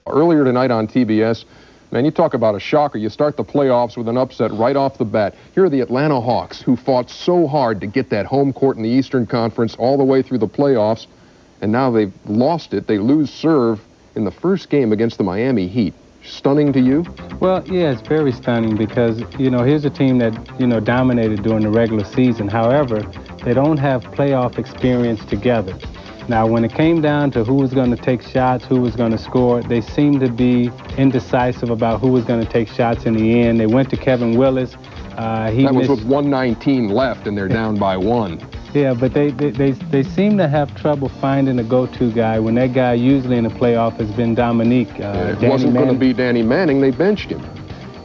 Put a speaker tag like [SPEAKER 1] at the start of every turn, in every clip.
[SPEAKER 1] Earlier tonight on TBS, man, you talk about a shocker. You start the playoffs with an upset right off the bat. Here are the Atlanta Hawks, who fought so hard to get that home court in the Eastern Conference all the way through the playoffs, and now they've lost it. They lose serve in the first game against the Miami Heat. Stunning to you?
[SPEAKER 2] Well, yeah, it's very stunning because, here's a team that, dominated during the regular season. However, they don't have playoff experience together. Now, when it came down to who was going to take shots, who was going to score, they seemed to be indecisive about who was going to take shots in the end. They went to Kevin Willis.
[SPEAKER 1] That was with 1:19 left, and they're down by 1.
[SPEAKER 2] Yeah, but they seem to have trouble finding a go-to guy when that guy usually in the playoff has been Dominique.
[SPEAKER 1] It wasn't going to be Danny Manning. They benched him.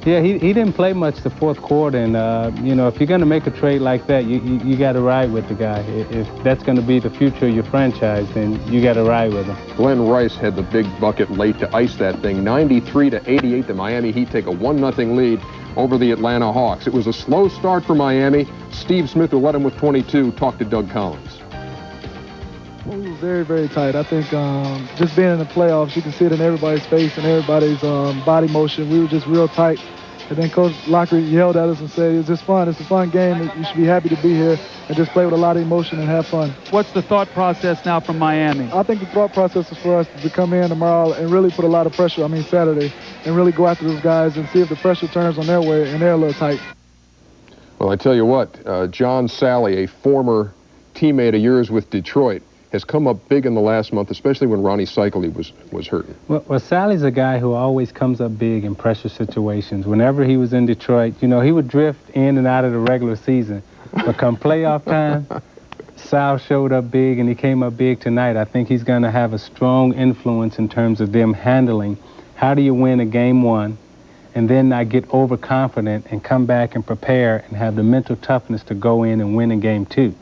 [SPEAKER 2] Yeah, he didn't play much the fourth quarter, and, if you're going to make a trade like that, you got to ride with the guy. If that's going to be the future of your franchise, then you got to ride with him.
[SPEAKER 1] Glenn Rice had the big bucket late to ice that thing. 93-88, the Miami Heat take a 1-0 lead over the Atlanta Hawks. It was a slow start for Miami. Steve Smith, who led him with 22, talked to Doug Collins.
[SPEAKER 3] Well, we were very, very tight. I think just being in the playoffs, you can see it in everybody's face and everybody's body motion. We were just real tight. And then Coach Locker yelled at us and said, it's just fun. It's a fun game. You should be happy to be here and just play with a lot of emotion and have fun.
[SPEAKER 4] What's the thought process now from Miami?
[SPEAKER 3] I think the thought process is for us to come in tomorrow and really put a lot of pressure, Saturday, and really go after those guys and see if the pressure turns on their way and they're a little tight.
[SPEAKER 1] Well, I tell you what, John Salley, a former teammate of yours with Detroit, has come up big in the last month, especially when Ronnie Cycli was hurting.
[SPEAKER 2] Well, Sally's a guy who always comes up big in pressure situations. Whenever he was in Detroit, he would drift in and out of the regular season. But come playoff time, Sal showed up big, and he came up big tonight. I think he's going to have a strong influence in terms of them handling how do you win a game one and then not get overconfident and come back and prepare and have the mental toughness to go in and win in game two.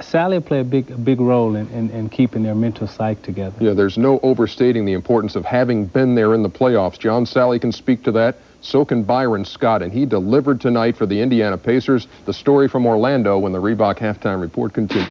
[SPEAKER 2] Sally played a big role in keeping their mental psyche together.
[SPEAKER 1] Yeah, there's no overstating the importance of having been there in the playoffs. John Salley can speak to that. So can Byron Scott, and he delivered tonight for the Indiana Pacers. The story from Orlando when the Reebok halftime report continues.